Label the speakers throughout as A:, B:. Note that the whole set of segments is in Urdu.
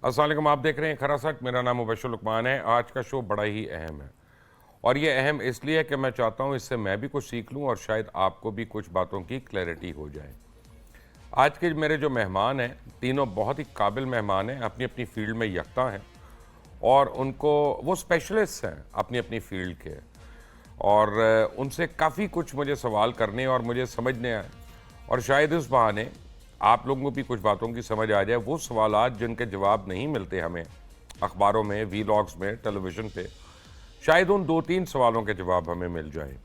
A: السلام علیکم، آپ دیکھ رہے ہیں کھرا سچ۔ میرا نام مبشر لقمان ہے۔ آج کا شو بڑا ہی اہم ہے، اور یہ اہم اس لیے کہ میں چاہتا ہوں اس سے میں بھی کچھ سیکھ لوں اور شاید آپ کو بھی کچھ باتوں کی کلیئرٹی ہو جائے۔ آج کے میرے جو مہمان ہیں، تینوں بہت ہی قابل مہمان ہیں، اپنی اپنی فیلڈ میں یکتا ہیں، اور ان کو وہ اسپیشلسٹ ہیں اپنی اپنی فیلڈ کے، اور ان سے کافی کچھ مجھے سوال کرنے اور مجھے سمجھنے آئے، اور شاید اس بہانے آپ لوگوں کو بھی کچھ باتوں کی سمجھ آ جائے۔ وہ سوالات جن کے جواب نہیں ملتے ہمیں اخباروں میں، ویلاگز میں، ٹیلی ویژن پہ، شاید ان 2-3 سوالوں کے جواب ہمیں مل جائیں۔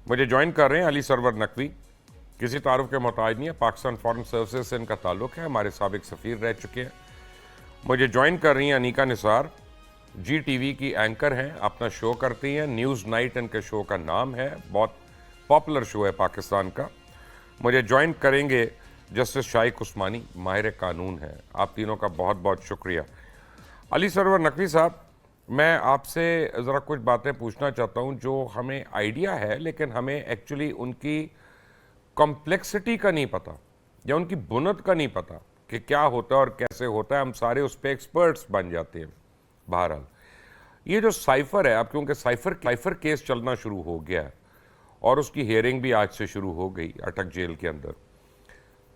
A: مجھے جوائن کر رہے ہیں علی سرور نقوی، کسی تعارف کے محتاج نہیں ہے، پاکستان فارن سروسز سے ان کا تعلق ہے، ہمارے سابق سفیر رہ چکے ہیں۔ مجھے جوائن کر رہی ہیں انیکا نثار، جی ٹی وی کی اینکر ہیں، اپنا شو کرتی ہیں، نیوز نائٹ ان کے شو کا نام ہے، بہت پاپولر شو ہے پاکستان کا۔ مجھے جوائن کریں گے جسٹس شائق عثمانی، ماہر قانون ہیں۔ آپ تینوں کا بہت بہت شکریہ۔ علی سرور نقوی صاحب، میں آپ سے ذرا کچھ باتیں پوچھنا چاہتا ہوں جو ہمیں آئیڈیا ہے، لیکن ہمیں ایکچولی ان کی کمپلیکسٹی کا نہیں پتا، یا ان کی بنت کا نہیں پتا کہ کیا ہوتا ہے اور کیسے ہوتا ہے۔ ہم سارے اس پہ ایکسپرٹس بن جاتے ہیں۔ بہرحال یہ جو سائفر ہے، اب کیونکہ سائفر کیس چلنا شروع ہو گیا ہے اور اس کی ہیئرنگ بھی آج سے شروع ہو گئی اٹک جیل کے اندر،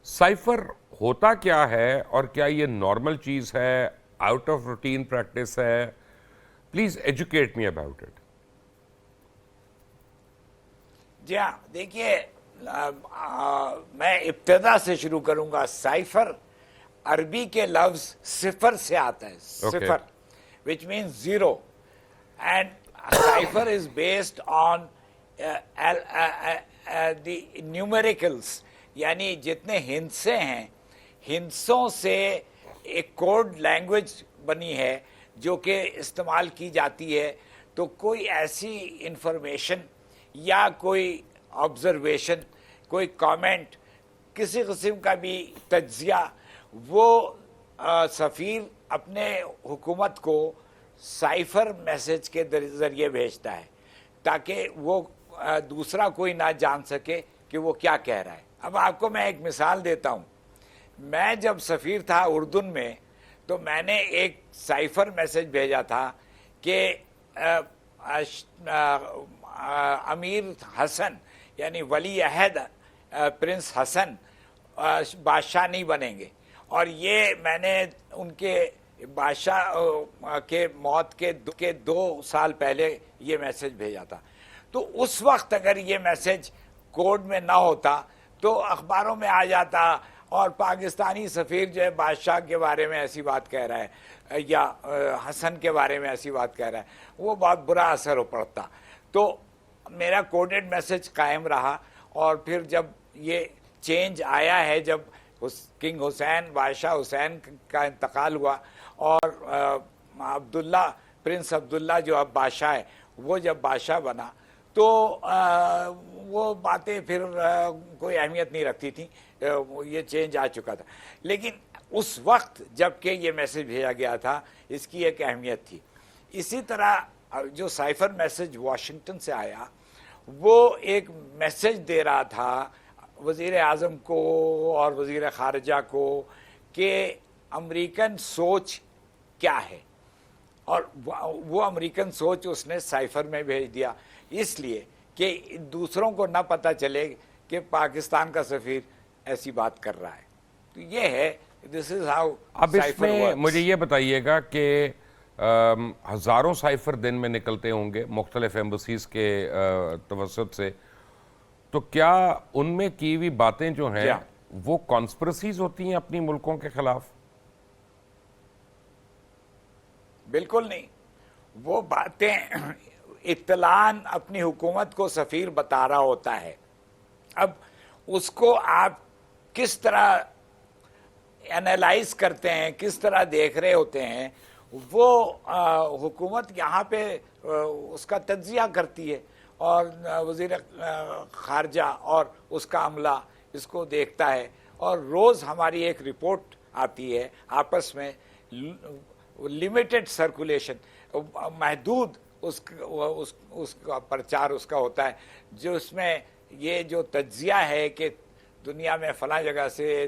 A: سائفر ہوتا کیا ہے اور کیا یہ نارمل چیز ہے، آؤٹ آف روٹین پریکٹس ہے؟ Please educate me about it.
B: جی ہاں، دیکھیے، میں ابتدا سے شروع کروں گا۔ سائفر عربی کے لفظ صفر سے آتا ہے، صفر which means zero, and cipher is based on the numericals، یعنی جتنے ہندسے ہیں، ہندسوں سے ایک کوڈ لینگویج بنی ہے جو کہ استعمال کی جاتی ہے۔ تو کوئی ایسی انفارمیشن یا کوئی آبزرویشن، کوئی کامنٹ، کسی قسم کا بھی تجزیہ، وہ سفیر اپنے حکومت کو سائفر میسج کے ذریعے بھیجتا ہے، تاکہ وہ دوسرا کوئی نہ جان سکے کہ وہ کیا کہہ رہا ہے۔ اب آپ کو میں ایک مثال دیتا ہوں۔ میں جب سفیر تھا اردن میں، تو میں نے ایک سائفر میسج بھیجا تھا کہ امیر حسن یعنی ولی عہد پرنس حسن بادشاہ نہیں بنیں گے، اور یہ میں نے ان کے بادشاہ کے موت کے 2 سال پہلے یہ میسج بھیجا تھا۔ تو اس وقت اگر یہ میسج کوڈ میں نہ ہوتا تو اخباروں میں آ جاتا، اور پاکستانی سفیر جو ہے بادشاہ کے بارے میں ایسی بات کہہ رہا ہے یا حسن کے بارے میں ایسی بات کہہ رہا ہے، وہ بہت برا اثر ہو پڑتا۔ تو میرا کوڈڈ میسج قائم رہا، اور پھر جب یہ چینج آیا ہے، جب کنگ حسین، بادشاہ حسین کا انتقال ہوا، اور عبداللہ، پرنس عبداللہ جو اب بادشاہ ہے، وہ جب بادشاہ بنا، تو وہ باتیں پھر کوئی اہمیت نہیں رکھتی تھیں، یہ چینج آ چکا تھا۔ لیکن اس وقت جب کہ یہ میسج بھیجا گیا تھا، اس کی ایک اہمیت تھی۔ اسی طرح جو سائفر میسج واشنگٹن سے آیا، وہ ایک میسج دے رہا تھا وزیر اعظم کو اور وزیر خارجہ کو کہ امریکن سوچ کیا ہے، اور وہ امریکن سوچ اس نے سائفر میں بھیج دیا، اس لیے کہ دوسروں کو نہ پتہ چلے کہ پاکستان کا سفیر ایسی بات کر رہا ہے۔ تو یہ ہے، دس از ہاؤ
A: اب اس میں مجھے یہ بتائیے گا کہ ہزاروں سائفر دن میں نکلتے ہوں گے مختلف ایمبسیز کے توسط سے، تو کیا ان میں کی ہوئی باتیں جو ہیں وہ کانسپریسیز ہوتی ہیں اپنی ملکوں کے خلاف؟
B: بالکل نہیں، وہ باتیں اطلاعاً اپنی حکومت کو سفیر بتا رہا ہوتا ہے۔ اب اس کو آپ کس طرح انالائز کرتے ہیں، کس طرح دیکھ رہے ہوتے ہیں، وہ حکومت یہاں پہ اس کا تجزیہ کرتی ہے، اور وزیر خارجہ اور اس کا عملہ اس کو دیکھتا ہے، اور روز ہماری ایک رپورٹ آتی ہے آپس میں، لمیٹڈ سرکولیشن، محدود اس کا پرچار اس کا ہوتا ہے، جو اس میں یہ جو تجزیہ ہے کہ دنیا میں فلاں جگہ سے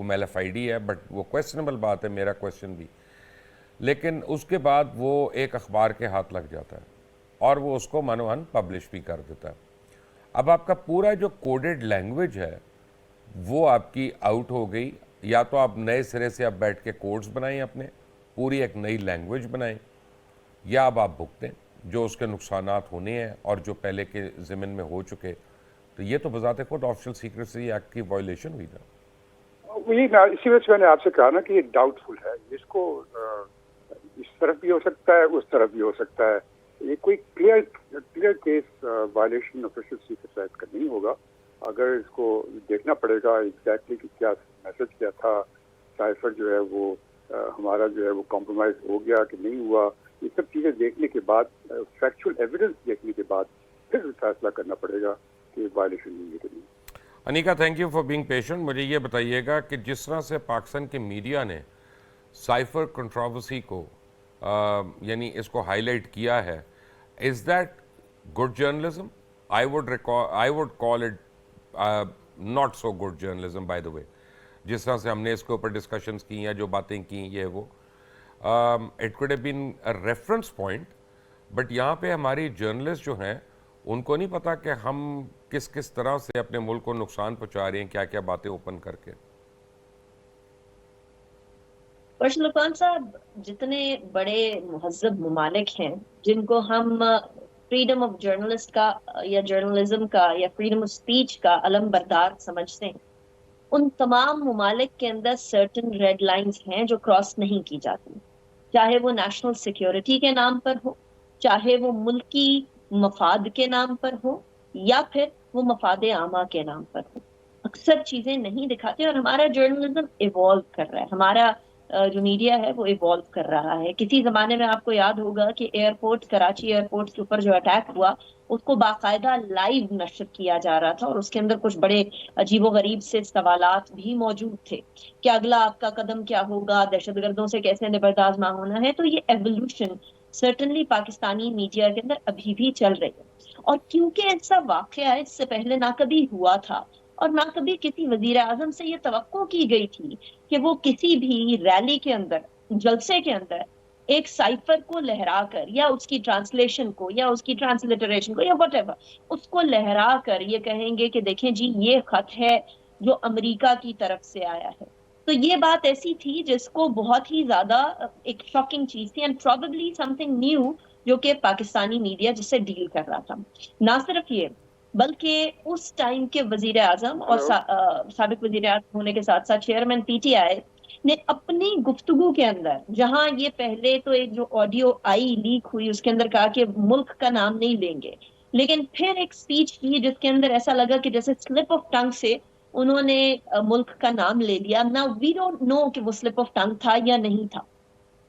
A: وہ میل ایف آئی ڈی ہے, بٹ وہ کویسچنبل بات ہے, میرا کویسچن بھی. لیکن اس کے بعد وہ ایک اخبار کے ہاتھ لگ جاتا ہے اور وہ اس کو منو ان پبلش بھی کر دیتا ہے. اب آپ کا پورا جو کوڈڈ لینگویج ہے وہ آپ کی آؤٹ ہو گئی. یا تو آپ نئے سرے سے آپ بیٹھ کے کوڈز بنائیں, اپنے پوری ایک نئی لینگویج بنائیں, یا اب آپ بھگتیں جو اس کے نقصانات ہونے ہیں اور جو پہلے کے ضمن میں ہو چکے. تو یہ تو بذات خود آفیشل سیکریسی ایکٹ کی وائلیشن ہوئی نا.
C: وہی اسی وجہ سے میں نے آپ سے کہا نا کہ یہ ڈاؤٹ فل ہے. اس کو اس طرف بھی ہو سکتا ہے, اس طرف بھی ہو سکتا ہے. یہ کوئی clear case violation official secrecy act کا نہیں ہوگا. اگر اس کو دیکھنا پڑے گا ایگزیکٹلی کہ کیا میسج کیا تھا, سائفر جو ہے وہ ہمارا جو ہے وہ کمپرومائز ہو گیا کہ نہیں ہوا, یہ سب چیزیں دیکھنے کے بعد, فیکچوئل ایویڈنس دیکھنے کے بعد پھر فیصلہ کرنا پڑے گا کہ وائلیشن نہیں ہے کہ نہیں.
A: Anika, thank you for being patient. مجھے یہ بتائیے گا کہ جس طرح سے پاکستان کے میڈیا نے سائفر کنٹروورسی کو یعنی اس کو ہائی لائٹ کیا ہے, is that good journalism? I would call it not so good journalism by the way. جس طرح سے ہم نے اس کے اوپر ڈسکشنز کی ہیں, جو باتیں کی, یہ وہ it could have been a reference point. But یہاں پہ ہماری جرنلسٹ جو ہیں ان کو نہیں پتا کہ ہم کس کس طرح سے اپنے ملک کو نقصان پہنچا رہے ہیں, کیا کیا باتیں اوپن کر کے.
D: لقمان صاحب, جتنے بڑے مہذب ممالک ہیں جن کو ہم فریڈم آف جرنلسٹ کا یا جرنلزم کا یا فریڈم آف سپیچ کا علم بردار سمجھتے ہیں, ان تمام ممالک کے اندر سرٹن ریڈ لائنز ہیں جو کراس نہیں کی جاتی, چاہے وہ نیشنل سیکیورٹی کے نام پر ہو, چاہے وہ ملکی مفاد کے نام پر ہو, یا پھر وہ مفاد عامہ کے نام پر ہو. اکثر چیزیں نہیں دکھاتے اور ہمارا جرنلزم ایوالو کر رہا ہے, ہمارا جو میڈیا ہے وہ ایوالو کر رہا ہے. کسی زمانے میں آپ کو یاد ہوگا کہ ایئرپورٹ, کراچی ایئرپورٹ کے اوپر جو اٹیک ہوا اس کو باقاعدہ لائیو نشر کیا جا رہا تھا, اور اس کے اندر کچھ بڑے عجیب و غریب سے سوالات بھی موجود تھے کہ اگلا آپ کا قدم کیا ہوگا, دہشت گردوں سے کیسے نبردازمہ ہونا ہے. تو یہ ایوولوشن سرٹنلی پاکستانی میڈیا کے اندر ابھی بھی چل رہی ہے. اور کیونکہ ایسا واقعہ اس سے پہلے نہ کبھی ہوا تھا اور نہ کبھی کسی وزیر اعظم سے یہ توقع کی گئی تھی کہ وہ کسی بھی ریلی کے اندر, جلسے کے اندر ایک سائفر کو لہرا کر یا اس کی ٹرانسلیشن کو یا اس کی ٹرانسلیٹریشن کو یا وٹ ایور اس کو لہرا کر یہ کہیں گے کہ دیکھیں جی یہ خط ہے جو امریکہ کی طرف سے آیا ہے. تو یہ بات ایسی تھی جس کو بہت ہی زیادہ ایک شاکنگ چیز تھی, and probably some thing new جو کہ پاکستانی میڈیا جس سے ڈیل کر رہا تھا. نہ صرف یہ بلکہ اس ٹائم کے وزیر اعظم اور سابق وزیر اعظم ہونے کے ساتھ ساتھ چیئرمین پی ٹی آئی نے اپنی گفتگو کے اندر, جہاں یہ پہلے تو ایک جو آڈیو آئی لیک ہوئی اس کے اندر کہا کہ ملک کا نام نہیں لیں گے, لیکن پھر ایک سپیچ کی جس کے اندر ایسا لگا کہ جیسے سلپ آف ٹنگ سے انہوں نے ملک کا نام لے لیا. نا وی ڈونٹ نو کہ وہ سلپ آف ٹنگ تھا یا نہیں تھا,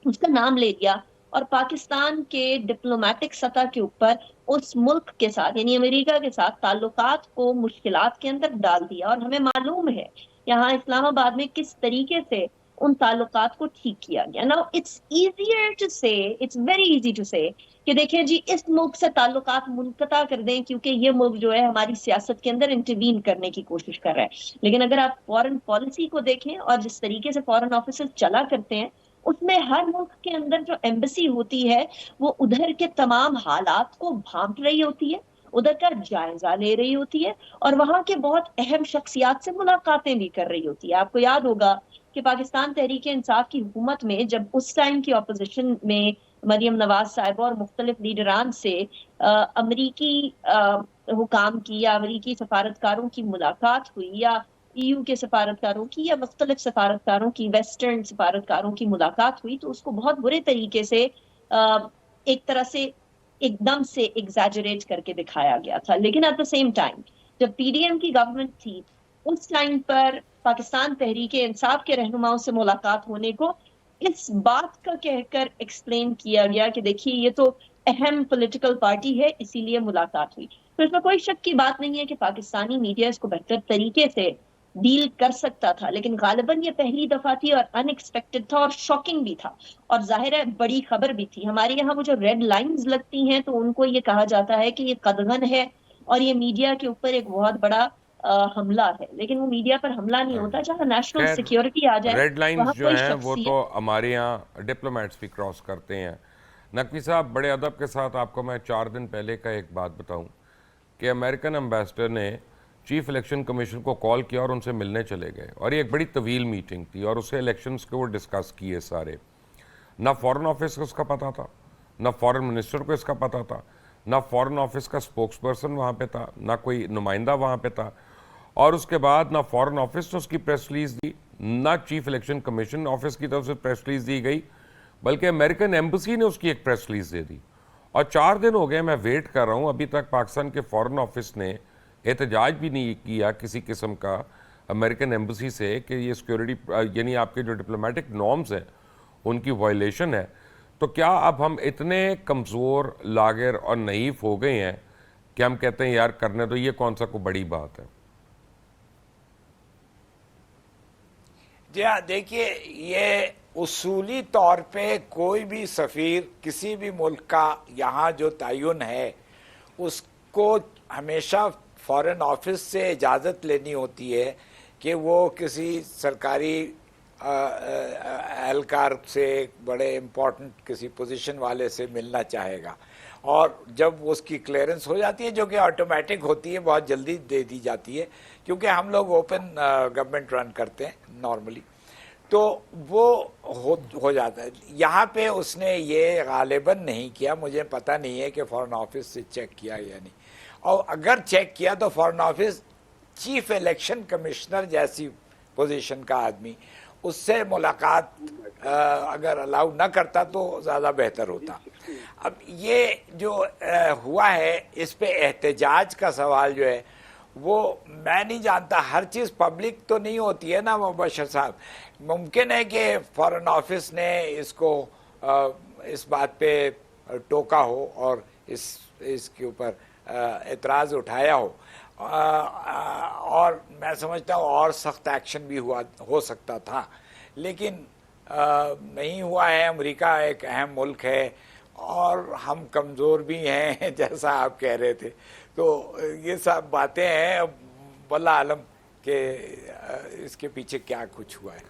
D: اس کا نام لے لیا اور پاکستان کے ڈپلومیٹک سطح کے اوپر اس ملک کے ساتھ یعنی امریکہ کے ساتھ تعلقات کو مشکلات کے اندر ڈال دیا. اور ہمیں معلوم ہے یہاں اسلام آباد میں کس طریقے سے ان تعلقات کو ٹھیک کیا گیا. Now it's easier to say, it's very easy to say کہ دیکھیں جی اس ملک سے تعلقات منقطع کر دیں کیونکہ یہ ملک جو ہے ہماری سیاست کے اندر انٹروین کرنے کی کوشش کر رہا ہے. لیکن اگر آپ فورن پالیسی کو دیکھیں اور جس طریقے سے فورن آفیسز چلا کرتے ہیں, اس میں ہر ملک کے اندر جو ایمبیسی ہوتی ہے وہ ادھر کے تمام حالات کو بھانپ رہی ہوتی ہے, ادھر کا جائزہ لے رہی ہوتی ہے اور وہاں کے بہت اہم شخصیات سے ملاقاتیں بھی کر رہی ہوتی ہے. آپ کو یاد ہوگا کہ پاکستان تحریک انصاف کی حکومت میں جب اس ٹائم کی اپوزیشن میں مریم نواز صاحبہ اور مختلف لیڈران سے امریکی حکام کی یا امریکی سفارتکاروں کی ملاقات ہوئی یا EU کے سفارتکاروں کی یا مختلف سفارتکاروں کی, ویسٹرن سفارتکاروں کی ملاقات ہوئی, تو اس کو بہت برے طریقے سے ایک طرح سے ایک دم سے ایگزیجریٹ کر کے دکھایا گیا تھا. لیکن ایٹ دا سیم ٹائم جب PDM کی گورنمنٹ تھی اس ٹائم پر پاکستان تحریک انصاف کے رہنماؤں سے ملاقات ہونے کو اس بات کا کہہ کر ایکسپلین کیا گیا کہ دیکھیے یہ تو اہم پولیٹیکل پارٹی ہے اسی لیے ملاقات ہوئی. تو اس میں کوئی شک کی بات نہیں ہے کہ پاکستانی میڈیا اس کو بہتر طریقے سے ڈیل کر سکتا تھا, لیکن غالباً یہ پہلی دفعہ تھی اور ان ایکسپیکٹڈ تھا اور شاکنگ بھی تھا اور ظاہر ہے بڑی خبر بھی تھی. ہمارے یہاں وہ جو ریڈ لائنز لگتی ہیں تو ان کو یہ کہا جاتا ہے کہ یہ قدغن ہے اور یہ میڈیا کے اوپر ایک بہت بڑا حملہ ہے، لیکن وہ میڈیا پر حملہ نہیں ہوتا. جہاں نیشنل
A: خیر
D: سیکیورٹی آ جائے
A: ریڈ لائنز
D: وہاں
A: جو
D: کوئی
A: ہیں وہ
D: شخصیت.
A: تو ہمارے یہاں ڈپلومیٹس بھی کراس کرتے ہیں. نقوی صاحب بڑے ادب کے ساتھ آپ کو میں 4 دن پہلے کا ایک بات بتاؤں کہ امریکن ایمبیسڈر نے چیف الیکشن کمیشن کو کال کیا اور ان سے ملنے چلے گئے، اور یہ ایک بڑی طویل میٹنگ تھی اور اسے الیکشنز کے وہ ڈسکس کیے سارے. نہ فورن آفس کو اس کا پتہ تھا، نہ فورن منسٹر کو اس کا پتہ تھا، نہ فورن آفس کا سپوکس پرسن وہاں پہ تھا، نہ کوئی نمائندہ وہاں پہ تھا. اور اس کے بعد نہ فورن آفس نے اس کی پریس ریلیز دی، نہ چیف الیکشن کمیشن آفس کی طرف سے پریس ریلیز دی گئی، بلکہ امریکن ایمبیسی نے اس کی ایک پریس ریلیز دے دی. اور 4 دن ہو گئے میں ویٹ کر رہا ہوں، ابھی تک پاکستان کے فورن آفس نے احتجاج بھی نہیں کیا کسی قسم کا امریکن ایمبیسی سے کہ یہ سیکیورٹی یعنی آپ کے جو ڈپلومیٹک نارمز ہیں ان کی وائلیشن ہے. تو کیا اب ہم اتنے کمزور، لاغر اور نحیف ہو گئے ہیں کہ ہم کہتے ہیں یار کرنے تو یہ کون سا کوئی بڑی بات ہے؟
B: جی ہاں، دیکھیے یہ اصولی طور پہ کوئی بھی سفیر کسی بھی ملک کا یہاں جو تعین ہے اس کو ہمیشہ فارن آفس سے اجازت لینی ہوتی ہے کہ وہ کسی سرکاری اہلکار سے، بڑے امپورٹنٹ کسی پوزیشن والے سے ملنا چاہے گا، اور جب اس کی کلیئرنس ہو جاتی ہے جو کہ آٹومیٹک ہوتی ہے، بہت جلدی دے دی جاتی ہے کیونکہ ہم لوگ اوپن گورنمنٹ رن کرتے ہیں نارملی، تو وہ ہو جاتا ہے. یہاں پہ اس نے یہ غالباً نہیں کیا، مجھے پتہ نہیں ہے کہ فارن آفس سے چیک کیا یا نہیں، اور اگر چیک کیا تو foreign office chief election commissioner جیسی پوزیشن کا آدمی اس سے ملاقات اگر الاؤ نہ کرتا تو زیادہ بہتر ہوتا. اب یہ جو ہوا ہے اس پہ احتجاج کا سوال جو ہے وہ میں نہیں جانتا، ہر چیز پبلک تو نہیں ہوتی ہے نا مبشر صاحب. ممکن ہے کہ فارن آفس نے اس کو اس بات پہ ٹوکا ہو اور اس کے اوپر اعتراض اٹھایا ہو، اور میں سمجھتا ہوں اور سخت ایکشن بھی ہو سکتا تھا، لیکن نہیں ہوا ہے. امریکہ ایک اہم ملک ہے اور ہم کمزور بھی ہیں جیسا آپ کہہ رہے تھے، تو یہ سب باتیں ہیں. واللہ عالم کہ اس کے پیچھے کیا کچھ ہوا ہے.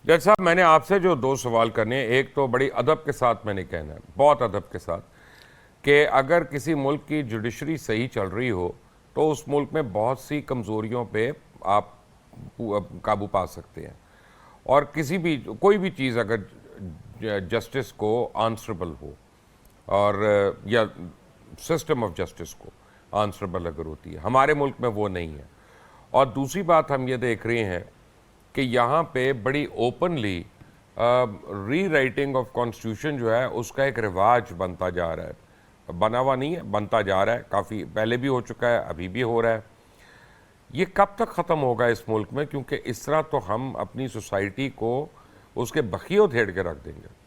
A: جج صاحب میں نے آپ سے جو 2 سوال کرنے ہیں، ایک تو بڑی ادب کے ساتھ میں نے کہنا ہے، بہت ادب کے ساتھ، کہ اگر کسی ملک کی جوڈیشری صحیح چل رہی ہو تو اس ملک میں بہت سی کمزوریوں پہ آپ قابو پا سکتے ہیں، اور کوئی بھی چیز اگر جسٹس کو آنسربل ہو اور یا سسٹم آف جسٹس کو آنسربل اگر ہوتی ہے، ہمارے ملک میں وہ نہیں ہے. اور دوسری بات ہم یہ دیکھ رہے ہیں کہ یہاں پہ بڑی openly rewriting of constitution جو ہے اس کا ایک رواج بنتا جا رہا ہے، بنا ہوا نہیں ہے، بنتا جا رہا ہے، کافی پہلے بھی ہو چکا ہے، ابھی بھی ہو رہا ہے. یہ کب تک ختم ہوگا اس ملک میں؟ کیونکہ اس طرح تو ہم اپنی سوسائٹی کو اس کے بخیوں دھیڑ کے رکھ دیں گے.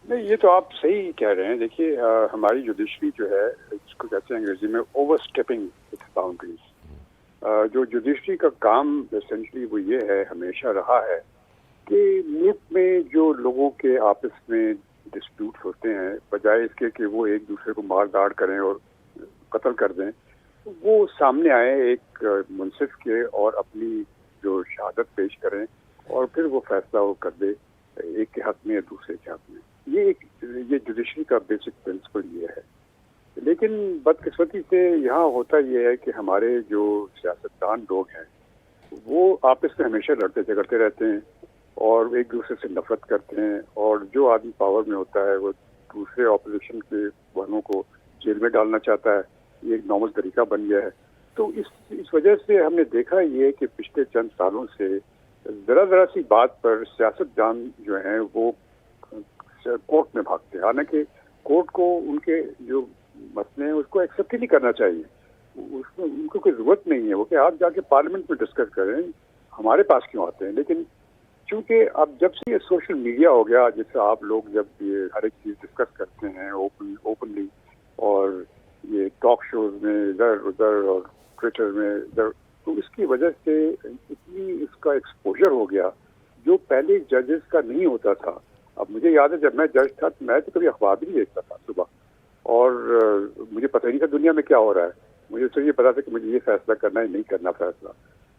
C: نہیں، یہ تو آپ صحیح کہہ رہے ہیں. دیکھیے ہماری جوڈیشری جو ہے اس کو کہتے ہیں انگریزی میں اوور اسٹیپنگ اٹس باؤنڈریز. جو جوڈیشری کا کام اسینشلی وہ یہ ہے، ہمیشہ رہا ہے کہ ملک میں جو لوگوں کے آپس میں ڈسپیوٹ ہوتے ہیں، بجائے اس کے کہ وہ ایک دوسرے کو مار داڑ کریں اور قتل کر دیں، وہ سامنے آئے ایک منصف کے اور اپنی جو شہادت پیش کریں اور پھر وہ فیصلہ وہ کر دے ایک کے حق میں یا دوسرے کے حق میں. یہ جوڈیشری کا بیسک پرنسپل یہ ہے. لیکن بدقسمتی سے یہاں ہوتا یہ ہے کہ ہمارے جو سیاستدان لوگ ہیں وہ آپس میں ہمیشہ لڑتے جھگڑتے رہتے ہیں اور ایک دوسرے سے نفرت کرتے ہیں، اور جو آدمی پاور میں ہوتا ہے وہ دوسرے اپوزیشن کے ورنوں کو جیل میں ڈالنا چاہتا ہے. یہ ایک نارمل طریقہ بن گیا ہے. تو اس وجہ سے ہم نے دیکھا یہ کہ پچھلے چند سالوں سے ذرا سی بات پر سیاستدان جو ہیں وہ کورٹ میں بھاگتے ہیں، حالانکہ کورٹ کو ان کے جو مسئلے ہیں اس کو ایکسیپٹ ہی نہیں کرنا چاہیے. ان کو کوئی ضرورت نہیں ہے وہ کہ آپ جا کے پارلیمنٹ میں ڈسکس کریں، ہمارے پاس کیوں آتے ہیں. لیکن چونکہ اب جب سے یہ سوشل میڈیا ہو گیا، جس سے آپ لوگ جب یہ ہر ایک چیز ڈسکس کرتے ہیں اوپنلی، اور یہ ٹاک شوز میں ادھر ادھر اور ٹویٹر میں ادھر، تو اس کی وجہ سے اتنی اس کا ایکسپوجر ہو گیا جو پہلے ججز کا نہیں ہوتا تھا. اب مجھے یاد ہے جب میں جج تھا تو میں تو کبھی اخبار بھی نہیں دیکھتا تھا صبح، اور مجھے پتہ نہیں تھا دنیا میں کیا ہو رہا ہے. مجھے تو یہ پتا تھا کہ مجھے یہ فیصلہ کرنا ہے، نہیں کرنا فیصلہ.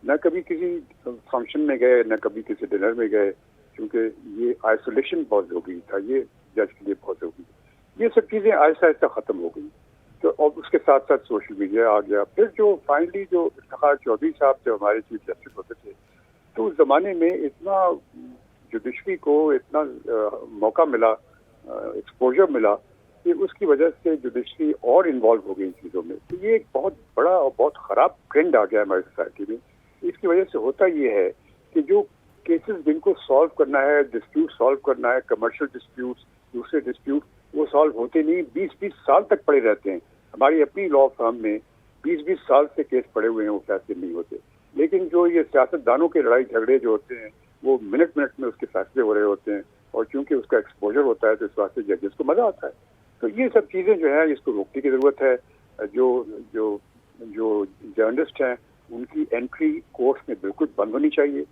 C: نہ کبھی کسی فنکشن میں گئے، نہ کبھی کسی ڈنر میں گئے، کیونکہ یہ آئسولیشن بہت ضروری تھا، یہ جج کے لیے بہت ضروری. یہ سب چیزیں آہستہ آہستہ ختم ہو گئی. تو اور اس کے ساتھ ساتھ سوشل میڈیا آ گیا. پھر جو فائنلی جو افتخار چودھری صاحب جو ہمارے چیف جسٹس ہوتے تھے، تو اس زمانے میں اتنا جوڈیشری کو اتنا موقع ملا، ایکسپوجر ملا، کہ اس کی وجہ سے جوڈیشری اور انوالو ہو گئی ان چیزوں میں. تو یہ ایک بہت بڑا اور بہت خراب ٹرینڈ آ گیا ہماری سوسائٹی میں. اس کی وجہ سے ہوتا یہ ہے کہ جو کیسز جن کو سالو کرنا ہے، ڈسپیوٹ سالو کرنا ہے، کمرشل ڈسپیوٹ، دوسرے ڈسپیوٹ، وہ سالو ہوتے نہیں. 20-20 سال تک پڑے رہتے ہیں. ہماری اپنی لا فرم میں 20-20 سال سے کیس پڑے ہوئے ہیں، وہ فیصلے نہیں ہوتے. لیکن جو یہ سیاست دانوں کے لڑائی جھگڑے جو ہوتے ہیں، وہ منٹ میں اس کے فیصلے ہو رہے ہوتے ہیں، اور چونکہ اس کا ایکسپوجر ہوتا ہے تو اس واسطے ججز کو مزہ آتا ہے. تو یہ سب چیزیں جو ہیں اس کو روکنے کی ضرورت ہے. جو جو جو جرنلسٹ ہیں ان کی انٹری کورٹس میں بالکل بند ہونی چاہیے.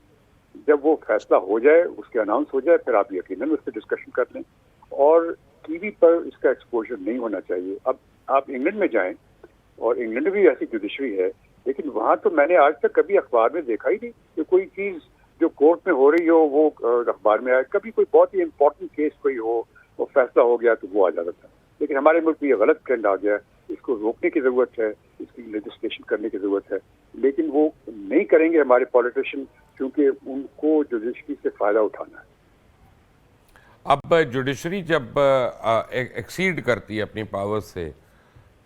C: جب وہ فیصلہ ہو جائے، اس کے اناؤنس ہو جائے، پھر آپ یقیناً اس پہ ڈسکشن کر لیں. اور ٹی وی پر اس کا ایکسپوجر نہیں ہونا چاہیے. اب آپ انگلینڈ میں جائیں، اور انگلینڈ بھی ایسی جوڈیشری ہے، لیکن وہاں تو میں نے آج تک کبھی اخبار میں دیکھا ہی نہیں کہ کوئی چیز جو کورٹ میں ہو رہی ہو وہ اخبار میں آئے. کبھی کوئی بہت ہی امپورٹنٹ کیس کوئی ہو، وہ فیصلہ ہو گیا تو وہ آ جاتا تھا. لیکن ہمارے ملک میں یہ غلط ٹرینڈ آ گیا. اس کو روکنے کی ضرورت ہے، اس کی لیجسلیشن کرنے کی ضرورت ہے. لیکن وہ نہیں کریں گے ہمارے پالیٹیشین، کیونکہ ان کو جوڈیشری سے فائدہ اٹھانا ہے.
A: اب جوڈیشری جب ایکسیڈ کرتی ہے اپنی پاور سے،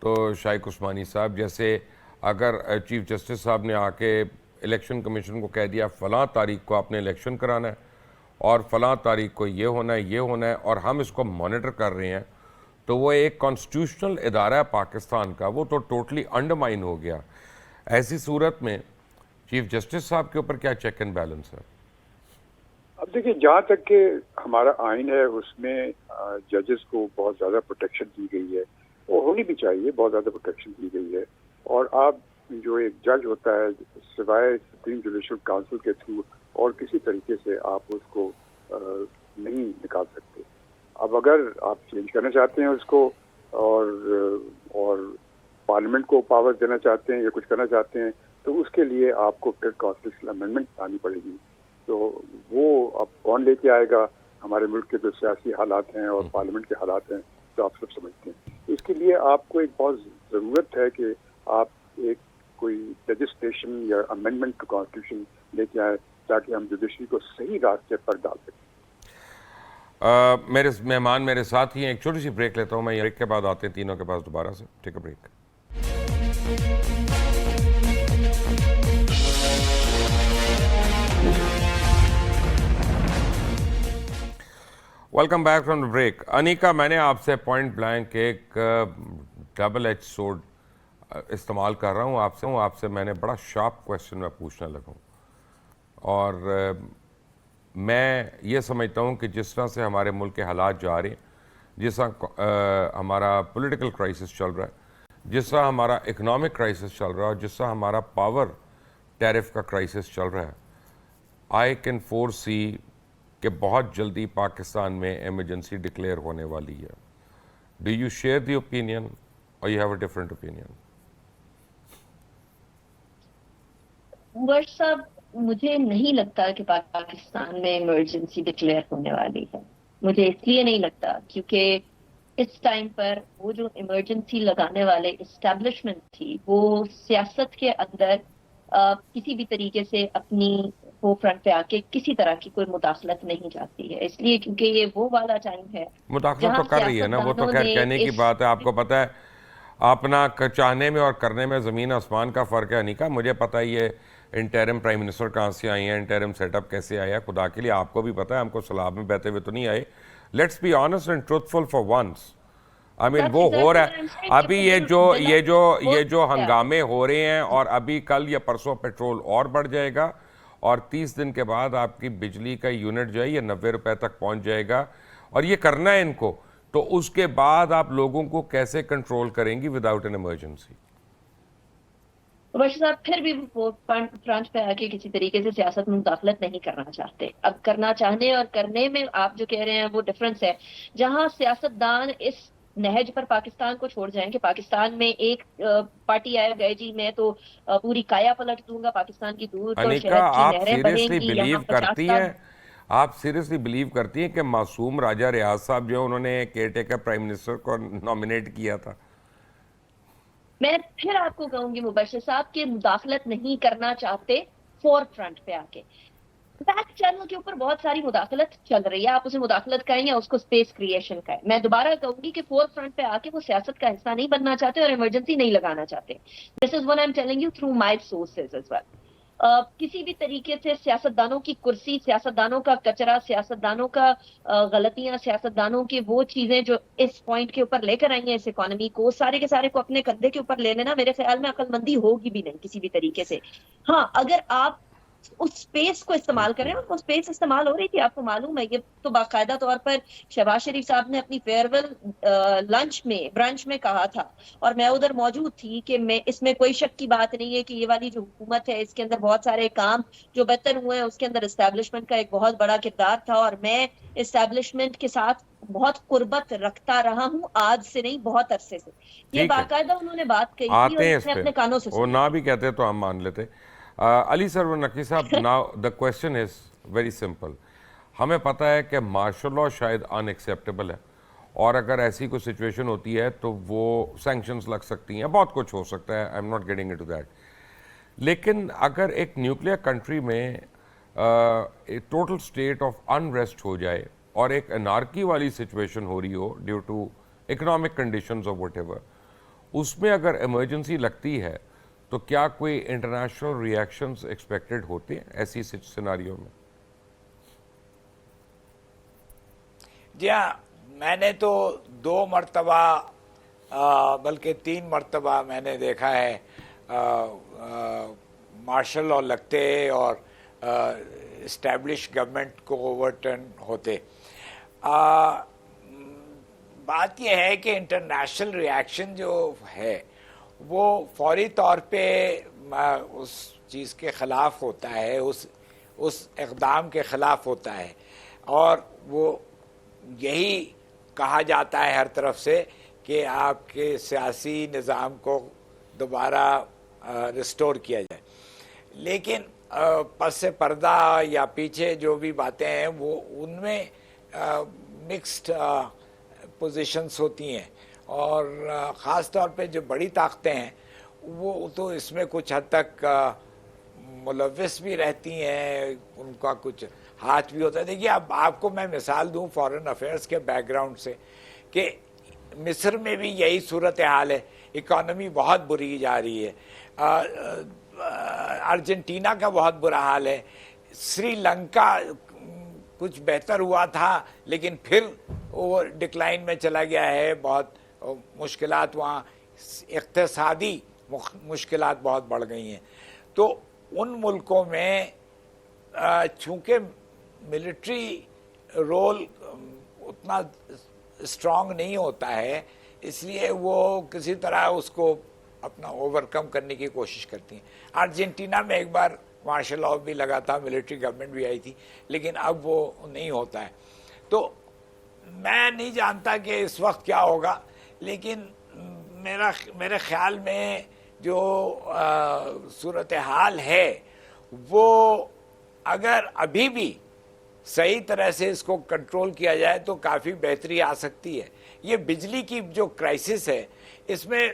A: تو شائق عثمانی صاحب جیسے اگر چیف جسٹس صاحب نے آ کے الیکشن کمیشن کو کہہ دیا فلاں تاریخ کو آپ نے الیکشن کرانا ہے اور فلاں تاریخ کو یہ ہونا ہے، یہ ہونا ہے، اور ہم اس کو مانیٹر کر رہے ہیں، تو وہ ایک کانسٹیٹیوشنل ادارہ ہے پاکستان کا، وہ تو ٹوٹلی انڈرمائن ہو گیا. ایسی صورت میں چیف جسٹس صاحب کے اوپر کیا چیک اینڈ بیلنس ہے؟
C: اب دیکھیے، جہاں تک کہ ہمارا آئین ہے اس میں ججز کو بہت زیادہ پروٹیکشن دی گئی ہے، اور ہونی بھی چاہیے. بہت زیادہ پروٹیکشن دی گئی ہے. اور آپ جو ایک جج ہوتا ہے، سوائے سپریم جوڈیشل کاؤنسل کے تھرو اور کسی طریقے سے آپ اس کو نہیں نکال سکتے. اب اگر آپ چینج کرنا چاہتے ہیں اس کو، اور پارلیمنٹ کو پاور دینا چاہتے ہیں یا کچھ کرنا چاہتے ہیں، تو اس کے لیے آپ کو پھر کانسٹیٹیوشنل امینڈمنٹ آنی پڑے گی. تو وہ اب کون لے کے آئے گا؟ ہمارے ملک کے جو سیاسی حالات ہیں اور پارلیمنٹ کے حالات ہیں تو آپ سب سمجھتے ہیں. اس کے لیے آپ کو ایک بہت ضرورت ہے کہ آپ ایک کوئی لیجسلیشن یا امینڈمنٹ ٹو کانسٹیٹیوشن لے کے آئے، تاکہ ہم جوڈیشری کو صحیح راستے پر ڈال سکیں.
A: میرے مہمان میرے ساتھ ہی ہیں. ایک چھوٹی سی بریک لیتا ہوں میں. بریک کے بعد آتے ہیں تینوں کے پاس دوبارہ سے. Take a break. Welcome back from the break. Anika, میں نے آپ سے پوائنٹ بلینک ایک ڈبل ایج سورڈ استعمال کر رہا ہوں آپ سے میں نے بڑا شارپ کویسچن میں پوچھنے لگا ہوں. اور میں یہ سمجھتا ہوں کہ جس طرح سے ہمارے ملک کے حالات جا رہے ہیں، جس طرح ہمارا پولیٹیکل کرائسس چل رہا ہے، جس طرح ہمارا اکنامک کرائسس چل رہا ہے، اور جس طرح ہمارا پاور ٹیرف کا کرائسس چل رہا ہے، آئی کین فور سی کہ بہت جلدی پاکستان میں ایمرجنسی ڈکلیئر ہونے والی ہے. Do you share the opinion or you have a different opinion?
D: ورش صاحب، مجھے نہیں لگتا کہ پاکستان میں ایمرجنسی ڈکلیئر ہونے والی ہے. مجھے اس لیے نہیں لگتا کیونکہ اس ٹائم پر وہ جو ایمرجنسی لگانے والے اسٹیبلشمنٹ تھی، وہ سیاست کے اندر کسی بھی طریقے سے اپنی فرنٹ پہ آ کے کسی طرح کی کوئی مداخلت نہیں چاہتی ہے. اس لیے کیونکہ یہ وہ والا ٹائم ہے.
A: مداخلت تو کر رہی ہے نا، وہ تو خیر کہنے کی بات ہے. آپ کو پتہ ہے اپنا چاہنے میں اور کرنے میں زمین آسمان کا فرق ہے. انیکا، مجھے پتہ ہے یہ انٹرم پرائم منسٹر کہاں سے آئی ہیں، انٹرم سیٹ اپ کیسے آیا ہے، خدا کے لیے آپ کو بھی پتہ ہے. ہم کو سلاب میں بہتے ہوئے تو نہیں آئے. Let's be honest and truthful for once. I mean وہ ہو رہا ہے ابھی یہ جو ہنگامے ہو رہے ہیں، اور ابھی کل یا پرسوں پیٹرول اور بڑھ جائے گا، اور 30 دن کے بعد آپ کی بجلی کا یونٹ جو ہے یہ 90 روپے تک پہنچ جائے گا. اور یہ کرنا ہے ان کو، تو اس کے بعد آپ لوگوں کو کیسے کنٹرول کریں گی وداؤٹ این ایمرجنسی؟
D: بشیر صاحب پھر بھی وہ فرنٹ پہ آ کے کسی طریقے سے سیاست میں مداخلت نہیں کرنا چاہتے. اب کرنا چاہنے اور کرنے میں آپ جو کہہ رہے ہیں وہ ڈفرنس ہے. جہاں سیاستدان اس نہج پر پاکستان کو چھوڑ جائیں کہ پاکستان میں ایک پارٹی آئے گئے جی میں تو پوری کایا پلٹ دوں گا، پاکستان کی دور تو
A: انیکا
D: شہد کی
A: آپ
D: نہریں بہیں
A: سیریسلی
D: گی، یہاں
A: بلیو
D: 50
A: کرتی
D: سال
A: ہیں، آپ سیریسلی بلیو کرتی ہیں کہ معصوم راجہ ریاض صاحب جو انہوں نے کیئر ٹیکر پرائم منسٹر کو نامنیٹ کیا تھا؟
D: میں پھر آپ کو کہوں گی مبشر صاحب کہ مداخلت نہیں کرنا چاہتے فور فرنٹ پہ آ کے، بیک چینل کے اوپر بہت ساری مداخلت چل رہی ہے، آپ اسے مداخلت کہیں یا اس کو اسپیس کریشن کہیں، میں دوبارہ کہوں گی کہ فور فرنٹ پہ آ کے وہ سیاست کا حصہ نہیں بننا چاہتے اور ایمرجنسی نہیں لگانا چاہتے. This is one I am telling you through my sources as well. کسی بھی طریقے سے سیاستدانوں کی کرسی، سیاستدانوں کا کچرا، سیاستدانوں کا غلطیاں، سیاستدانوں کی وہ چیزیں جو اس پوائنٹ کے اوپر لے کر آئی ہیں اس اکانومی کو، سارے کے سارے کو اپنے کندھے کے اوپر لے لینا میرے خیال میں عقل مندی ہوگی بھی نہیں کسی بھی طریقے سے. ہاں اگر آپ اس سپیس کو استعمال کریں، اور وہ سپیس استعمال ہو رہی تھی، آپ کو معلوم ہے یہ تو باقاعدہ طور پر شہباز شریف صاحب نے اپنی فیئرویل لنچ میں برنچ میں کہا تھا، اور میں ادھر موجود تھی کہ میں اس میں کوئی شک کی بات نہیں ہے کہ یہ والی جو حکومت ہے اس کے اندر بہت سارے کام جو بہتر ہوئے ہیں، اس کے اندر اسٹیبلشمنٹ کا ایک بہت بڑا کردار تھا، اور میں اسٹیبلشمنٹ کے ساتھ بہت قربت رکھتا رہا ہوں، آج سے نہیں بہت عرصے سے. یہ
A: ٹھیک ہے،
D: باقاعدہ انہوں نے بات کہی تھی اور
A: آتے ہیں
D: میں
A: اس
D: نے
A: پہ،
D: اپنے کانوں سے
A: وہ
D: سنی.
A: نہ بھی کہتے تو ہم مان لیتے. علی سرور نقوی صاحب، now the question is very simple. ہمیں پتہ ہے کہ مارشل لاء شاید ان ایکسیپٹیبل ہے، اور اگر ایسی کوئی سچویشن ہوتی ہے تو وہ سینکشنز لگ سکتی ہیں، بہت کچھ ہو سکتا ہے، I am not getting into that. لیکن اگر ایک نیوکلیئر کنٹری میں ٹوٹل اسٹیٹ آف انریسٹ ہو جائے اور ایک انارکی والی سچویشن ہو رہی ہو ڈیو ٹو اکنامک کنڈیشنز اور واٹ ایور، اس میں اگر ایمرجنسی لگتی ہے تو کیا کوئی انٹرنیشنل ری ایکشنز ایکسپیکٹڈ ہوتے ہیں ایسی سیناریو میں؟
B: جی ہاں، میں نے تو 2 مرتبہ بلکہ 3 مرتبہ میں نے دیکھا ہے مارشل لاء لگتے اور اسٹیبلش گورنمنٹ کو اوور ٹرن ہوتے. بات یہ ہے کہ انٹرنیشنل ری ایکشن جو ہے وہ فوری طور پہ اس چیز کے خلاف ہوتا ہے، اس اقدام کے خلاف ہوتا ہے، اور وہ یہی کہا جاتا ہے ہر طرف سے کہ آپ کے سیاسی نظام کو دوبارہ ریسٹور کیا جائے. لیکن پس پردہ یا پیچھے جو بھی باتیں ہیں وہ ان میں مکسڈ پوزیشنز ہوتی ہیں، اور خاص طور پہ جو بڑی طاقتیں ہیں وہ تو اس میں کچھ حد تک ملوث بھی رہتی ہیں، ان کا کچھ ہاتھ بھی ہوتا ہے. دیکھیے اب آپ کو میں مثال دوں فارن افیئرس کے بیک گراؤنڈ سے کہ مصر میں بھی یہی صورتحال ہے، اکانومی بہت بری جا رہی ہے، ارجنٹینا کا بہت برا حال ہے، سری لنکا کچھ بہتر ہوا تھا لیکن پھر وہ ڈکلائن میں چلا گیا ہے، بہت مشکلات وہاں، اقتصادی مشکلات بہت بڑھ گئی ہیں. تو ان ملکوں میں چونکہ ملٹری رول اتنا اسٹرانگ نہیں ہوتا ہے، اس لیے وہ کسی طرح اس کو اپنا اوور کم کرنے کی کوشش کرتی ہیں. ارجنٹینا میں ایک بار مارشل لاء بھی لگا تھا، ملٹری گورنمنٹ بھی آئی تھی، لیکن اب وہ نہیں ہوتا ہے. تو میں نہیں جانتا کہ اس وقت کیا ہوگا، لیکن میرے خیال میں جو صورتحال ہے وہ اگر ابھی بھی صحیح طرح سے اس کو کنٹرول کیا جائے تو کافی بہتری آ سکتی ہے. یہ بجلی کی جو کرائسس ہے، اس میں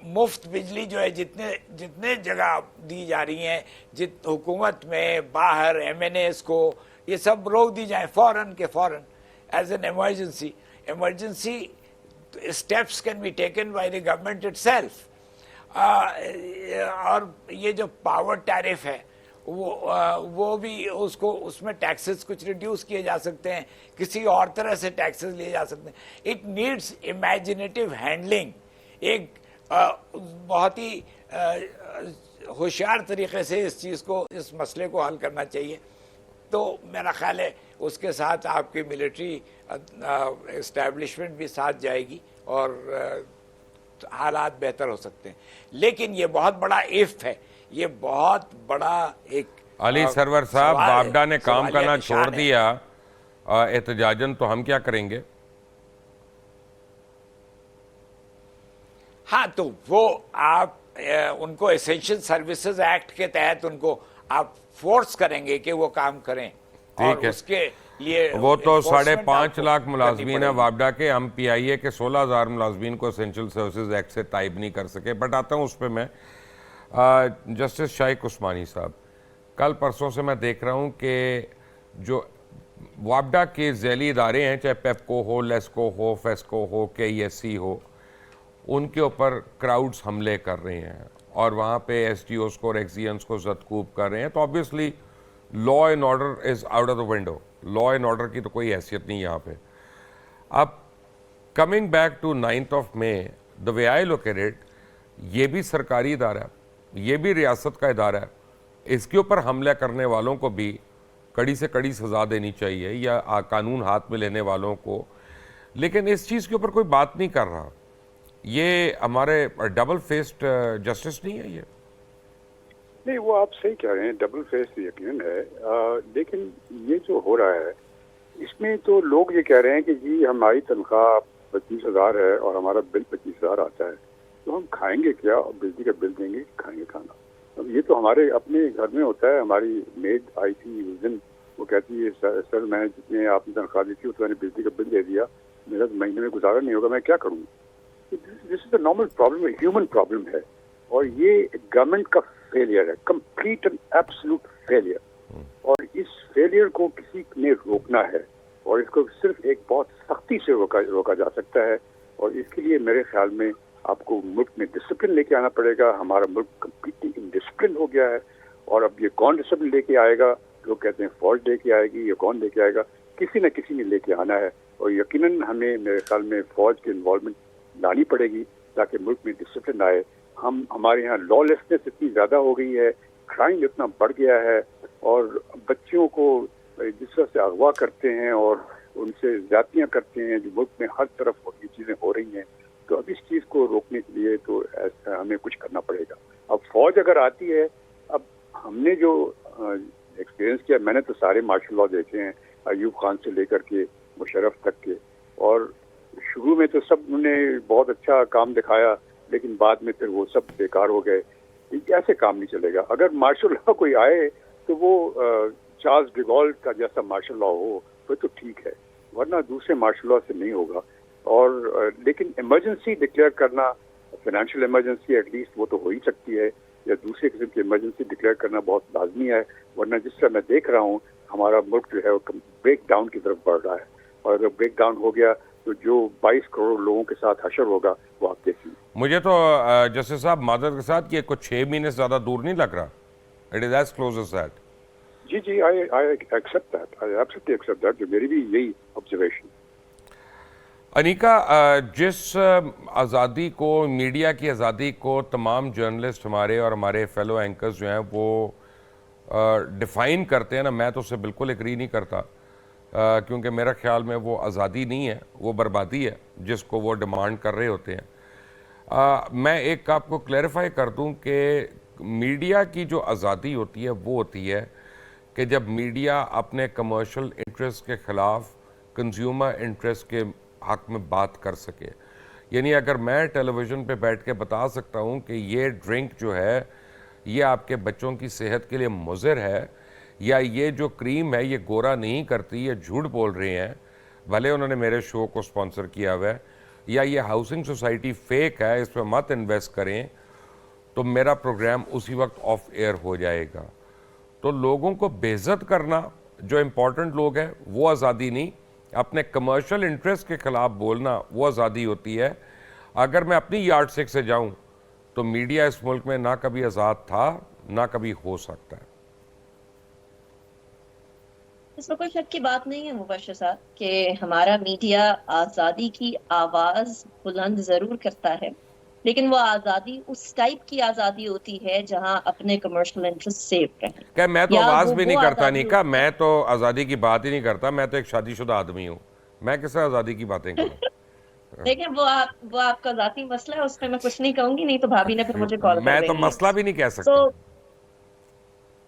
B: مفت بجلی جو ہے جتنے جگہ دی جا رہی ہیں، حکومت میں باہر ایم این ایز کو یہ سب روک دی جائیں فوراً کے فوراً as an emergency steps can be taken by the government itself. اور یہ جو پاور ٹیرف ہے وہ بھی اس میں ٹیکسز کچھ ریڈیوس کیے جا سکتے ہیں، کسی اور طرح سے ٹیکسز لیے جا سکتے ہیں. It needs imaginative handling. ایک بہت ہی ہوشیار طریقے سے اس مسئلے کو حل کرنا چاہیے. تو میرا خیال ہے اس کے ساتھ آپ کی ملٹری اسٹیبلشمنٹ بھی ساتھ جائے گی اور حالات بہتر ہو سکتے ہیں. لیکن یہ بہت بڑا ایف ہے، یہ بہت بڑا ایک
A: علی سرور صاحب، وابڈا نے کام کرنا چھوڑ
B: نشان ہے.
A: دیا احتجاجن، تو ہم کیا کریں گے؟
B: ہاں تو وہ آپ ان کو ایسینشل سروسز ایکٹ کے تحت ان کو آپ فورس کریں گے کہ وہ کام کریں، اور
A: ٹھیک ہے،
B: اس کے لیے
A: وہ تو
B: enforcement
A: 5.5
B: آپ کو
A: لاکھ
B: کرنی
A: ملازمین
B: پڑے
A: ہیں
B: گی۔
A: وابڈا کے، ہم پی آئی اے کے 16,000 ملازمین کو اسینشل سروسز ایکٹ سے تائب نہیں کر سکے. بٹ آتا ہوں اس پہ میں. جسٹس شائق عثمانی صاحب، کل پرسوں سے میں دیکھ رہا ہوں کہ جو وابڈا کے ذیلی ادارے ہیں، چاہے پیپکو ہو، لیسکو ہو، فیسکو ہو، کے ای ایس سی ہو، ان کے اوپر کراؤڈز حملے کر رہے ہیں اور وہاں پہ ایس ٹی اوز کو اور ایکزیئنس کو زدکوب کر رہے ہیں. تو obviously law and order is out of the window. Law and order کی تو کوئی حیثیت نہیں یہاں پہ. اب coming back to 9th of May, the way I look at it, یہ بھی سرکاری ادارہ ہے، یہ بھی ریاست کا ادارہ ہے، اس کے اوپر حملہ کرنے والوں کو بھی کڑی سے کڑی سزا دینی چاہیے، یا قانون ہاتھ میں لینے والوں کو. لیکن اس چیز کے اوپر کوئی بات نہیں کر رہا. یہ ہمارے ڈبل فیسڈ جسٹس نہیں ہے یہ؟
C: نہیں، وہ آپ صحیح کہہ رہے ہیں، ڈبل فیس یقیناً ہے. لیکن یہ جو ہو رہا ہے اس میں تو لوگ یہ کہہ رہے ہیں کہ جی ہماری تنخواہ 25,000 ہے اور ہمارا بل 25,000 آتا ہے، تو ہم کھائیں گے کیا؟ اور بجلی کا بل دیں گے، کھائیں گے کھانا؟ اب یہ تو ہمارے اپنے گھر میں ہوتا ہے. ہماری میڈ آئی تھی اس دن، وہ کہتی ہے سر میں جتنے آپ نے تنخواہ دی تھی تو میں نے بجلی کا بل دے دیا، میرا مہینے میں گزارا نہیں ہوگا، میں کیا کروں؟ This is a normal problem, human problem ہے، اور یہ گورنمنٹ کا فیلئر ہے، کمپلیٹ اینڈ ایبسلوٹ فیلئر. اور اس فیلئر کو کسی نے روکنا ہے، اور اس کو صرف ایک بہت سختی سے روکا جا سکتا ہے. اور اس کے لیے میرے خیال میں آپ کو ملک میں ڈسپلن لے کے آنا پڑے گا. ہمارا ملک کمپلیٹلی انڈسپلن ہو گیا ہے، اور اب یہ کون ڈسپلن لے کے آئے گا؟ لوگ کہتے ہیں فوج لے کے آئے گی، یا کون لے کے آئے گا؟ کسی نہ کسی نے لے کے آنا ہے، اور یقیناً ہمیں میرے خیال میں فوج کی انوالومنٹ لانی پڑے گی تاکہ ملک میں ڈسپلن آئے. ہمارے یہاں لا لیسنس اتنی زیادہ ہو گئی ہے، کرائم اتنا بڑھ گیا ہے، اور بچوں کو جس طرح سے اغوا کرتے ہیں اور ان سے زیادتیاں کرتے ہیں جو ملک میں ہر طرف یہ چیزیں ہو رہی ہیں. تو اب اس چیز کو روکنے کے لیے تو ہمیں کچھ کرنا پڑے گا. اب فوج اگر آتی ہے، اب ہم نے جو ایکسپیرینس کیا، میں نے تو سارے مارشل لا دیکھے ہیں، ایوب خان سے لے کر کے مشرف تک کے، اور شروع میں تو سب نے بہت اچھا کام دکھایا، لیکن بعد میں پھر وہ سب بیکار ہو گئے. ایسے کام نہیں چلے گا. اگر مارشل لا کوئی آئے تو وہ چارلس ڈیگول کا جیسا مارشل لا ہو وہ تو ٹھیک ہے، ورنہ دوسرے مارشل لا سے نہیں ہوگا. اور لیکن ایمرجنسی ڈکلیئر کرنا، فائنینشیل ایمرجنسی ایٹ لیسٹ وہ تو ہو ہی سکتی ہے، یا دوسرے قسم کی ایمرجنسی ڈکلیئر کرنا بہت لازمی ہے. ورنہ جس طرح میں دیکھ رہا ہوں ہمارا ملک جو ہے وہ بریک ڈاؤن کی طرف بڑھ رہا ہے، اور اگر بریک ڈاؤن ہو گیا تو جو 22 کروڑ لوگوں کے ساتھ حشر ہوگا وہ آپ دیکھیں.
A: مجھے تو جسٹس صاحب معذرت کے ساتھ یہ کچھ 6 مہینے سے زیادہ دور نہیں لگ رہا. It is as close as that.
C: جی I accept that, I absolutely accept that. جو میری بھی یہی آبزرویشن.
A: انیکا، جس آزادی کو، میڈیا کی آزادی کو تمام جرنلسٹ ہمارے اور ہمارے فیلو اینکرز جو ہیں وہ ڈیفائن کرتے ہیں نا، میں تو اس سے بالکل ایگری نہیں کرتا، کیونکہ میرا خیال میں وہ آزادی نہیں ہے، وہ بربادی ہے جس کو وہ ڈیمانڈ کر رہے ہوتے ہیں. میں ایک آپ کو کلیریفائی کر دوں کہ میڈیا کی جو آزادی ہوتی ہے وہ ہوتی ہے کہ جب میڈیا اپنے کمرشل انٹرسٹ کے خلاف کنزیومر انٹرسٹ کے حق میں بات کر سکے. یعنی اگر میں ٹیلی ویژن پہ بیٹھ کے بتا سکتا ہوں کہ یہ ڈرنک جو ہے یہ آپ کے بچوں کی صحت کے لیے مضر ہے، یا یہ جو کریم ہے یہ گورا نہیں کرتی، یہ جھوٹ بول رہے ہیں، بھلے انہوں نے میرے شو کو سپانسر کیا ہوا ہے، یا یہ ہاؤسنگ سوسائٹی فیک ہے، اس پہ مت انویسٹ کریں، تو میرا پروگرام اسی وقت آف ایئر ہو جائے گا. تو لوگوں کو بے عزت کرنا جو امپورٹنٹ لوگ ہیں وہ آزادی نہیں، اپنے کمرشل انٹرسٹ کے خلاف بولنا وہ آزادی ہوتی ہے. اگر میں اپنی یارڈ سٹک سے جاؤں تو میڈیا اس ملک میں نہ کبھی آزاد تھا نہ کبھی ہو سکتا ہے.
D: اس میں کوئی شک کی بات نہیں ہے مبشر صاحب کہ ہمارا میڈیا آزادی کی آواز بلند ضرور کرتا ہے، لیکن وہ آزادی اس ٹائپ کی آزادی ہوتی ہے جہاں اپنے کمرشل انٹرسٹ سیف رہیں.
A: کہ میں تو
D: یا
A: آواز
D: وہ
A: بھی نہیں کرتا
D: آزادی
A: نیکا، میں تو آزادی کی بات ہی نہیں کرتا، میں تو ایک شادی شدہ آدمی ہوں، میں کس طرح آزادی کی باتیں کروں؟
D: لیکن وہ آپ کا ذاتی مسئلہ ہے، اس پہ میں کچھ نہیں کہوں گی، نہیں تو بھابھی نے پھر مجھے کال کر
A: میں تو
D: دینی ہے.
A: مسئلہ بھی نہیں کہہ
D: So,
A: سکتا.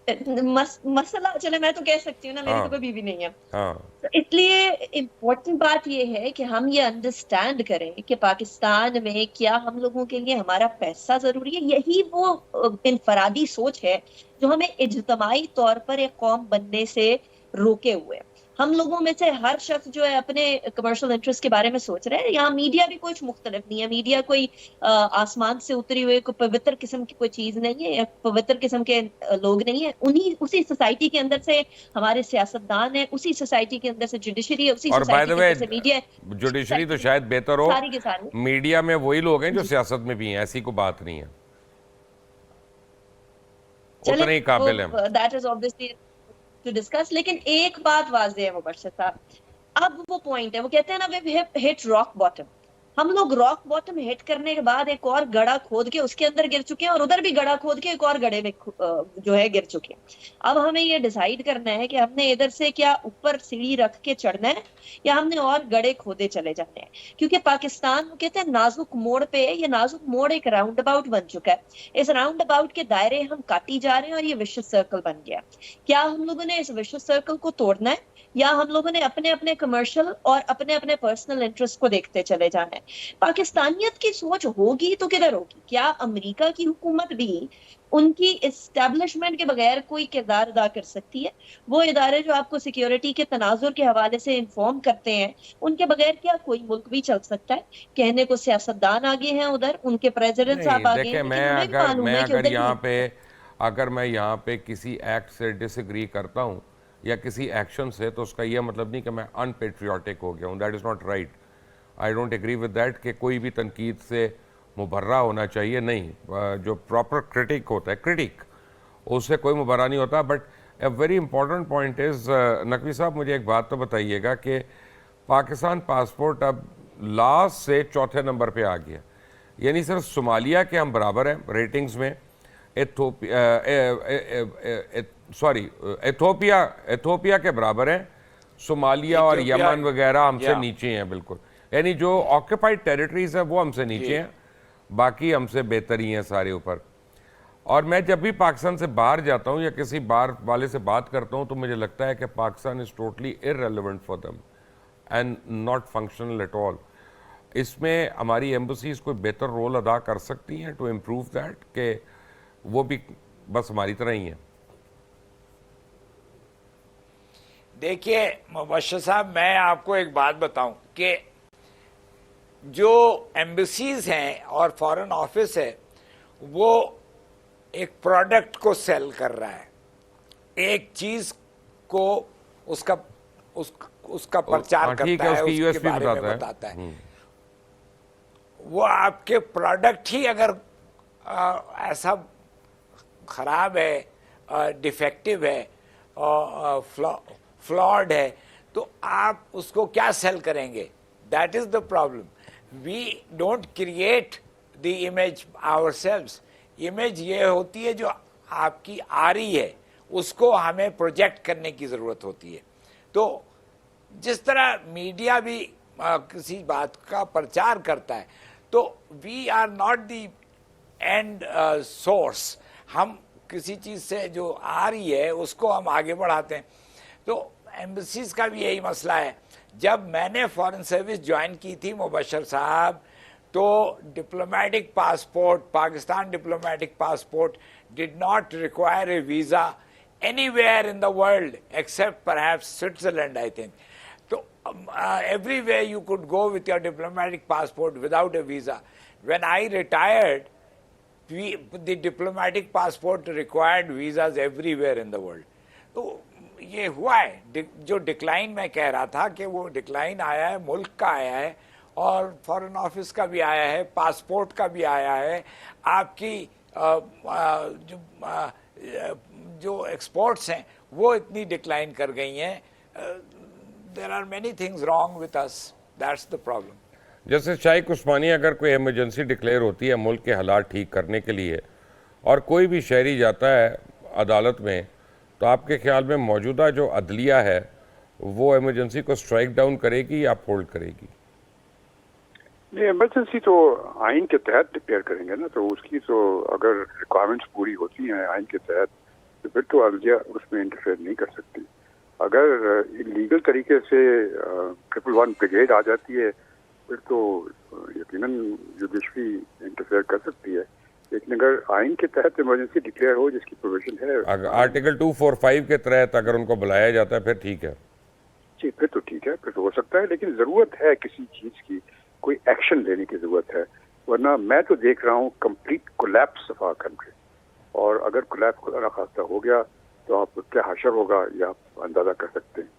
D: مسئلہ چلے میں تو کہہ سکتی ہوں نا، میری
A: ہاں
D: تو کوئی بیوی نہیں ہے.
A: ہاں
D: اس لیے امپورٹنٹ بات یہ ہے کہ ہم یہ انڈرسٹینڈ کریں کہ پاکستان میں کیا ہم لوگوں کے لیے ہمارا پیسہ ضروری ہے. یہی وہ انفرادی سوچ ہے جو ہمیں اجتماعی طور پر ایک قوم بننے سے روکے ہوئے. ہم لوگوں میں سے ہر شخص جو ہے اپنے کمرشل انٹرسٹ کے بارے میں سوچ رہے ہیں. یہاں میڈیا بھی کچھ مختلف نہیں ہے. میڈیا کوئی آسمان سے اتری ہوئی کوئی پوتر قسم کی کوئی چیز نہیں ہے، یا پوتر قسم کے لوگ نہیں ہیں. اسی سوسائٹی کے اندر سے ہمارے سیاستدان ہیں، اسی سوسائٹی کے اندر سے جوڈیشری ہے، اسی
A: اور بائی
D: سوسائٹی
A: دا
D: کے
A: وے
D: اندر سے میڈیا ہے،
A: جوڈیشری تو شاید بہتر ہو،
D: ساری کے سارے.
A: میڈیا میں وہی لوگ ہیں جو سیاست میں بھی ہیں، ایسی کوئی بات نہیں ہے،
D: چلیں
A: اتنے ہی قابل ہیں.
D: That is obviously to discuss. لیکن ایک بات واضح ہے مبشر صاحب، اب وہ پوائنٹ ہے، وہ کہتے ہیں نا وی ہٹ راک باٹم. ہم لوگ راک باٹم ہٹ کرنے کے بعد ایک اور گڑھا کھود کے اس کے اندر گر چکے ہیں، اور ادھر بھی گڑھا کھود کے ایک اور گڑھے میں جو ہے گر چکے ہیں. اب ہمیں یہ ڈیسائیڈ کرنا ہے کہ ہم نے ادھر سے کیا اوپر سیڑھی رکھ کے چڑھنا ہے، یا ہم نے اور گڑھے کھودے چلے جانے ہیں. کیونکہ پاکستان کہتے ہیں نازک موڑ پہ ہے. یہ نازک موڑ ایک راؤنڈ اباؤٹ بن چکا ہے. اس راؤنڈ اباؤٹ کے دائرے ہم کاٹی جا رہے ہیں، اور یہ وشوس سرکل بن گیا. کیا ہم لوگوں نے اس وشوس سرکل کو توڑنا ہے، یا ہم لوگوں نے اپنے اپنے کمرشل اور اپنے اپنے پرسنل انٹرسٹ کو دیکھتے چلے جانا ہے؟ پاکستانیت کی سوچ ہوگی تو کدھر ہوگی؟ کیا امریکہ کی حکومت بھی ان کی اسٹیبلشمنٹ کے بغیر کوئی کردار ادا کر سکتی ہے؟ وہ ادارے جو آپ کو سیکیورٹی کے تناظر کے حوالے سے انفارم کرتے ہیں، ان کے بغیر کیا کوئی ملک بھی چل سکتا ہے؟ کہنے کو سیاستدان آگے ہیں ادھر، ان کے پریزیڈنٹ
A: نہیں
D: صاحب آگے ہیں،
A: دیکھیں،
D: لیکن انہیں بھی معلوم ہے کہ ادھر بھی
A: اگر میں یہاں پہ کسی ایکٹ سے ڈس ایگری کرتا ہوں یا کسی ایکشن سے، تو اس کا یہ مطلب نہیں کہ میں ان پیٹریوٹک ہو گیا ہوں. That is not right. I don't agree with that کہ کوئی بھی تنقید سے مبرہ ہونا چاہیے. نہیں، جو پراپر کرٹک ہوتا ہے، کرٹک، اس سے کوئی مبرہ نہیں ہوتا. But a very important point is, Naqvi صاحب مجھے ایک بات تو بتائیے گا کہ پاکستان پاسپورٹ اب لاسٹ سے چوتھے نمبر پہ آ گیا. یعنی صرف صومالیہ کے ہم برابر ہیں ریٹنگز میں، ایتھوپیا کے برابر ہیں، صومالیہ اور یمن وغیرہ ہم سے نیچے ہیں بالکل. یعنی جو آکوپائڈ ٹیریٹریز ہیں وہ ہم سے نیچے ہیں، باقی ہم سے بہتر ہی ہیں سارے اوپر. اور میں جب بھی پاکستان سے باہر جاتا ہوں یا کسی باہر والے سے بات کرتا ہوں تو مجھے لگتا ہے کہ Pakistan is totally irrelevant for them and not functional at all. اس میں ہماری ایمبسیز کوئی بہتر رول ادا کر سکتی ہیں ٹو امپروو دیٹ، کہ وہ بھی بس ہماری طرح ہی ہیں؟
B: دیکھیے مبشر صاحب، میں آپ کو ایک بات بتاؤں کہ جو ایمبسیز ہیں اور فارن آفس ہے، وہ ایک پروڈکٹ کو سیل کر رہا ہے، ایک چیز کو اس کا پرچار کرتا ہے، اس کے بارے میں بتاتا ہے. وہ آپ کے پروڈکٹ ہی اگر ایسا خراب ہے، ڈیفیکٹیو ہے، فلاڈ ہے، تو آپ اس کو کیا سیل کریں گے؟ That is the problem. We don't create the image ourselves. Image یہ ہوتی ہے جو آپ کی آ رہی ہے، اس کو ہمیں پروجیکٹ کرنے کی ضرورت ہوتی ہے. تو جس طرح میڈیا بھی کسی بات کا پرچار کرتا ہے، تو we are not the end source. ہم کسی چیز سے جو آ رہی ہے اس کو ہم آگے بڑھاتے ہیں. تو ایمبسیز کا بھی یہی مسئلہ ہے. جب میں نے فارن سروس جوائن کی تھی مبشر صاحب، تو diplomatic passport, Pakistan diplomatic passport did not require a visa anywhere in the world except perhaps Switzerland I think. تو everywhere you could go with your diplomatic passport without a visa. When I retired, the diplomatic passport required visas everywhere in the world. تو یہ ہوا ہے جو ڈکلائن میں کہہ رہا تھا کہ وہ ڈکلائن آیا ہے, ملک کا آیا ہے اور فارن آفس کا بھی آیا ہے, پاسپورٹ کا بھی آیا ہے, آپ کی جو ایکسپورٹس ہیں وہ اتنی ڈکلائن کر گئی ہیں. There are many things wrong with us. That's the problem.
A: جیسے شائخ عثمانی اگر کوئی ایمرجنسی ڈکلیئر ہوتی ہے ملک کے حالات ٹھیک کرنے کے لیے اور کوئی بھی شہری جاتا ہے عدالت میں, تو آپ کے خیال میں موجودہ جو عدلیہ ہے وہ ایمرجنسی کو اسٹرائک ڈاؤن کرے گی یا اپ ہولڈ کرے گی؟
C: نہیں, ایمرجنسی تو آئین کے تحت ڈکلیئر کریں گے نا, تو اس کی تو اگر ریکوائرمنٹس پوری ہوتی ہیں آئین کے تحت تو پھر تو عدلیہ اس میں انٹرفیئر نہیں کر سکتی. اگر لیگل طریقے سے 111 بریگیڈ آ جاتی ہے پھر تو یقیناً جوڈیشری انٹرفیئر کر سکتی ہے. لیکن اگر آئین کے تحت ایمرجنسی ڈکلیئر ہو جس کی پروویژن ہے
A: آرٹیکل 245 کے تحت اگر ان کو بلایا جاتا ہے پھر ٹھیک ہے.
C: جی پھر تو ٹھیک ہے، پھر تو ہو سکتا ہے. لیکن ضرورت ہے کسی چیز کی، کوئی ایکشن لینے کی ضرورت ہے. ورنہ میں تو دیکھ رہا ہوں complete collapse of our country. اور اگر کولیپس خدا نخواستہ ہو گیا تو آپ کیا حشر ہوگا یہ آپ اندازہ کر سکتے ہیں.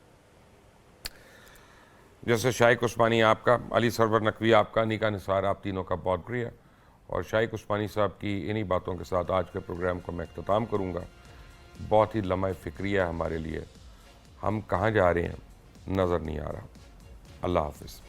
A: جیسے شائق عثمانی آپ کا، علی سرور نقوی آپ کا، نیکا نثار آپ تینوں کا بہت شکریہ. اور شائق عثمانی صاحب کی انہی باتوں کے ساتھ آج کے پروگرام کو میں اختتام کروں گا. بہت ہی لمحہ فکریہ ہے ہمارے لیے، ہم کہاں جا رہے ہیں نظر نہیں آ رہا. اللہ حافظ.